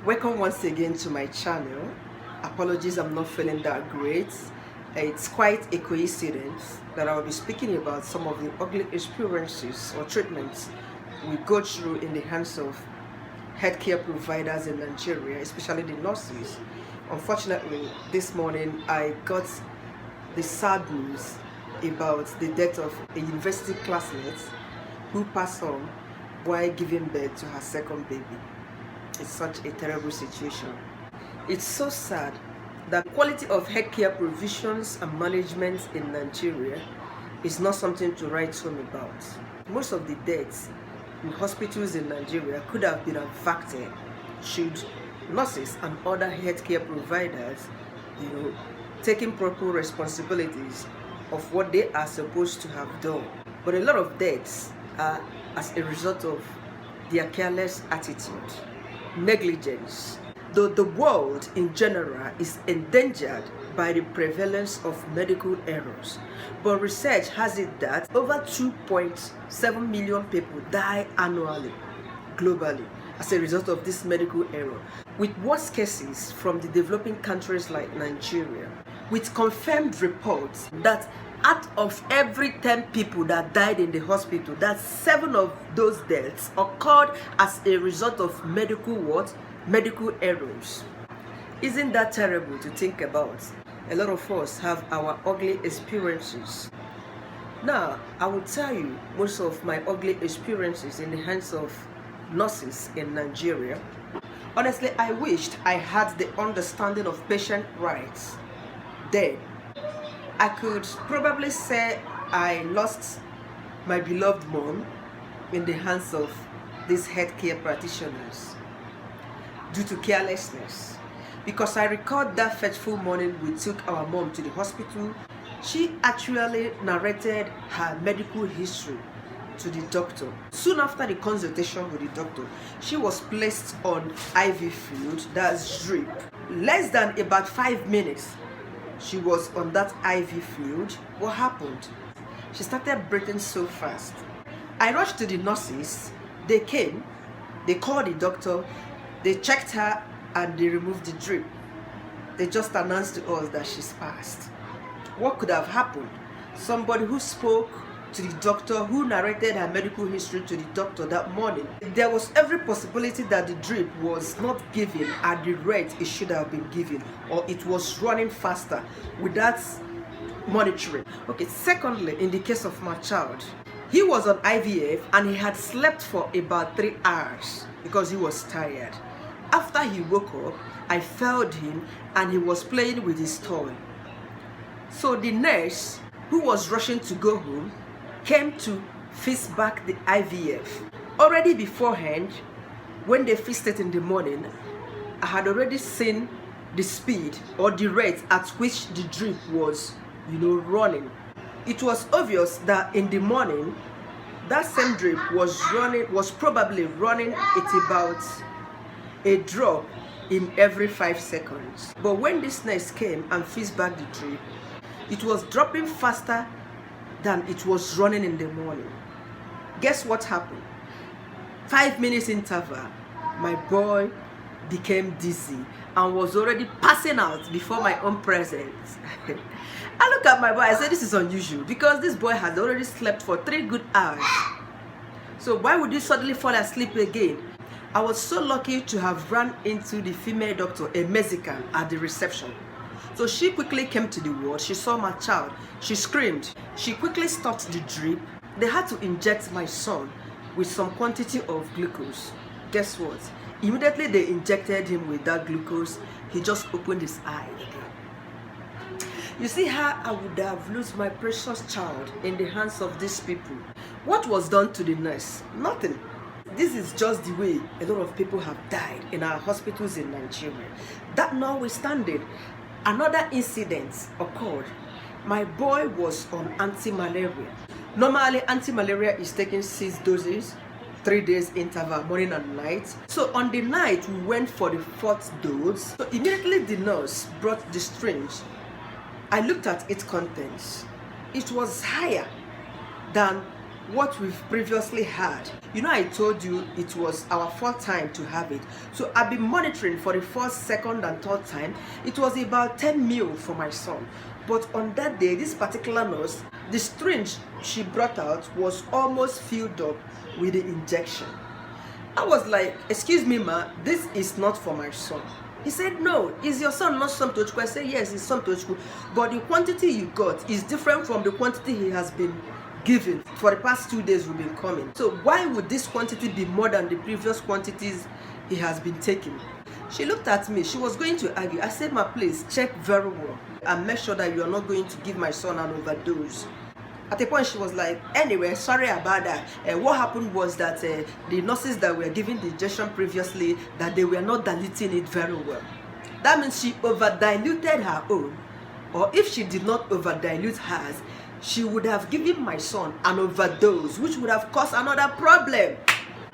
Welcome once again to my channel. Apologies, I'm not feeling that great. It's quite a coincidence that I will be speaking about some of the ugly experiences or treatments we go through in the hands of healthcare providers in Nigeria, especially the nurses. Unfortunately, this morning I got the sad news about the death of a university classmate who passed on while giving birth to her second baby. It's such a terrible situation. It's so sad that the quality of healthcare provisions and management in Nigeria is not something to write home about. Most of the deaths in hospitals in Nigeria could have been averted should nurses and other healthcare providers, taking proper responsibilities of what they are supposed to have done. But a lot of deaths are as a result of their careless attitude, negligence. Though the world in general is endangered by the prevalence of medical errors, but research has it that over 2.7 million people die annually globally as a result of this medical error, with worse cases from the developing countries like Nigeria, with confirmed reports that out of every 10 people that died in the hospital, that 7 of those deaths occurred as a result of medical errors. Isn't that terrible to think about? A lot of us have our ugly experiences. Now, I will tell you most of my ugly experiences in the hands of nurses in Nigeria. Honestly, I wished I had the understanding of patient rights then. I could probably say I lost my beloved mom in the hands of these healthcare practitioners due to carelessness. Because I recall that fateful morning we took our mom to the hospital, she actually narrated her medical history to the doctor. Soon after the consultation with the doctor, she was placed on IV fluid, that's drip. Less than about 5 minutes, she was on that IV fluid. What happened? She started breathing so fast. I rushed to the nurses. They came, they called the doctor, they checked her and they removed the drip. They just announced to us that she's passed. What could have happened? Somebody who spoke to the doctor, who narrated her medical history to the doctor that morning, there was every possibility that the drip was not given at the rate it should have been given, or it was running faster without monitoring. Okay, secondly, in the case of my child, he was on IVF and he had slept for about 3 hours because he was tired. After he woke up, I felt him and he was playing with his toy. So the nurse, who was rushing to go home, came to fix back the IVF. Already beforehand, when they fixed it in the morning, I had already seen the speed or the rate at which the drip was, running. It was obvious that in the morning, that same drip was probably running at about a drop in every 5 seconds. But when this nurse came and fixed back the drip, it was dropping faster than it was running in the morning. Guess what happened? 5 minutes interval, my boy became dizzy and was already passing out before my own presence. I look at my boy, I said, this is unusual because this boy had already slept for 3 good hours. So why would you suddenly fall asleep again? I was so lucky to have run into the female doctor, a Mexican, at the reception. So she quickly came to the ward, she saw my child, she screamed. She quickly stopped the drip. They had to inject my son with some quantity of glucose. Guess what? Immediately they injected him with that glucose, he just opened his eye again. You see how I would have lost my precious child in the hands of these people. What was done to the nurse? Nothing. This is just the way a lot of people have died in our hospitals in Nigeria. That notwithstanding, another incident occurred. My boy was on anti-malaria. Normally, anti-malaria is taking 6 doses, 3 days interval, morning and night. So on the night, we went for the 4th dose. So immediately the nurse brought the syringe. I looked at its contents. It was higher than what we've previously had. You know, I told you it was our fourth time to have it. So I've been monitoring for the first, second, and third time. It was about 10 mil for my son. But on that day, this particular nurse, the syringe she brought out was almost filled up with the injection. I was like, excuse me, ma, this is not for my son. He said, no, is your son not Som Tochukwu? I said, yes, it's Som Tochukwu. But the quantity you got is different from the quantity he has been given. For the past 2 days we've been coming. So why would this quantity be more than the previous quantities he has been taking? She looked at me. She was going to argue. I said, ma, please check very well and make sure that you are not going to give my son an overdose. At a point, she was like, anyway, sorry about that. What happened was that the nurses that were giving the injection previously, that they were not diluting it very well. That means she over-diluted her own. Or if she did not over-dilute hers, she would have given my son an overdose, which would have caused another problem.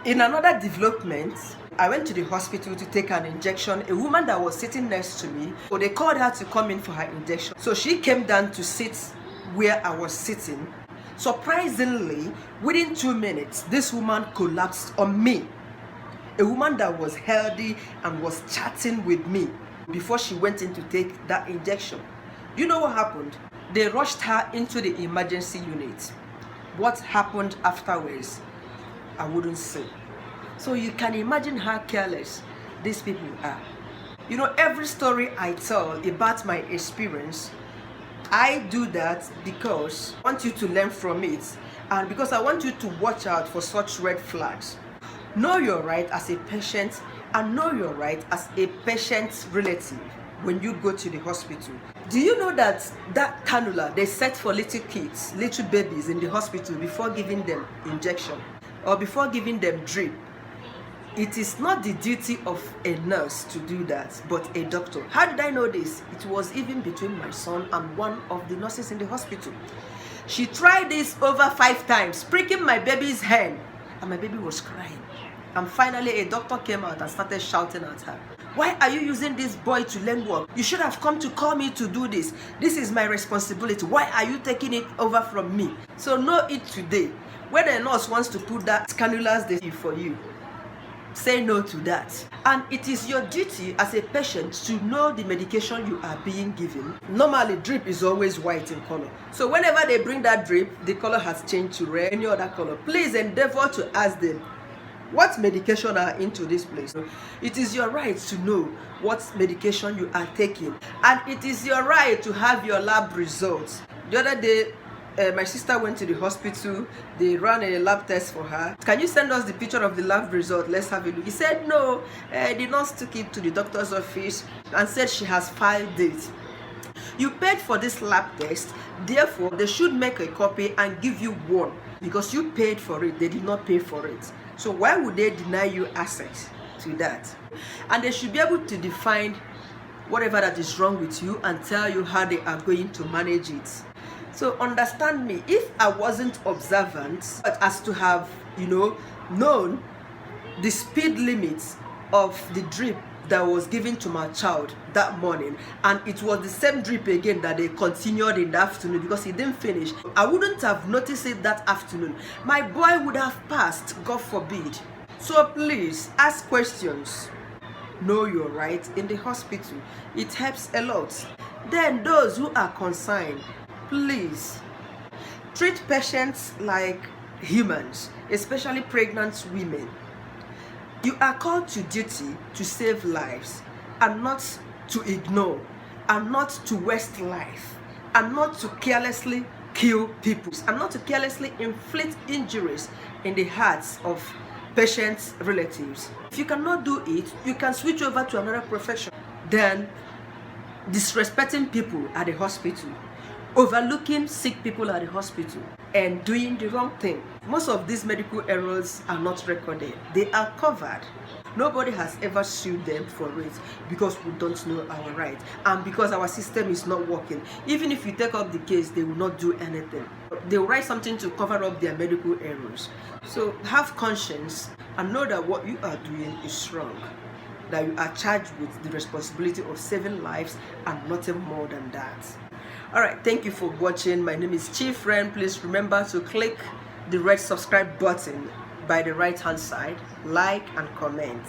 In another development, I went to the hospital to take an injection. A woman that was sitting next to me, so they called her to come in for her injection. So she came down to sit where I was sitting. Surprisingly, within 2 minutes, this woman collapsed on me. A woman that was healthy and was chatting with me before she went in to take that injection. You know what happened? They rushed her into the emergency unit. What happened afterwards, I wouldn't say. So you can imagine how careless these people are. You know, every story I tell about my experience, I do that because I want you to learn from it, and because I want you to watch out for such red flags. Know your right as a patient and know your right as a patient's relative when you go to the hospital. Do you know that that cannula they set for little kids, little babies in the hospital before giving them injection or before giving them drip? It is not the duty of a nurse to do that, but a doctor. How did I know this? It was even between my son and one of the nurses in the hospital. She tried this over 5 times, pricking my baby's hand, and my baby was crying. And finally, a doctor came out and started shouting at her. Why are you using this boy to learn work? You should have come to call me to do this. This is my responsibility. Why are you taking it over from me? So know it today. When a nurse wants to put that cannulas there for you, say no to that. And it is your duty as a patient to know the medication you are being given. Normally, drip is always white in color. So whenever they bring that drip, the color has changed to red, any other color. Please endeavor to ask them, what medication are into this place? It is your right to know what medication you are taking. And it is your right to have your lab results. The other day, my sister went to the hospital. They ran a lab test for her. Can you send us the picture of the lab result? Let's have a look. He said no. The nurse took it to the doctor's office and said she has filed it. You paid for this lab test, therefore they should make a copy and give you one because you paid for it. They did not pay for it. So why would they deny you access to that? And they should be able to define whatever that is wrong with you and tell you how they are going to manage it. So understand me, if I wasn't observant as to have, known the speed limits of the drip that was given to my child that morning, and it was the same drip again that they continued in the afternoon because he didn't finish, I wouldn't have noticed it that afternoon. My boy would have passed, God forbid. So please ask questions. Know your right in the hospital. It helps a lot. Then those who are concerned, please treat patients like humans, especially pregnant women. You are called to duty to save lives and not to ignore and not to waste life and not to carelessly kill people and not to carelessly inflict injuries in the hearts of patients' relatives. If you cannot do it, you can switch over to another profession than disrespecting people at the hospital, overlooking sick people at the hospital, and doing the wrong thing. Most of these medical errors are not recorded. They are covered. Nobody has ever sued them for it because we don't know our right and because our system is not working. Even if you take up the case, they will not do anything. They will write something to cover up their medical errors. So have conscience and know that what you are doing is wrong, that you are charged with the responsibility of saving lives and nothing more than that. All right, thank you for watching. My name is Chief Ren. Please remember to click the red subscribe button by the right hand side, like and comment.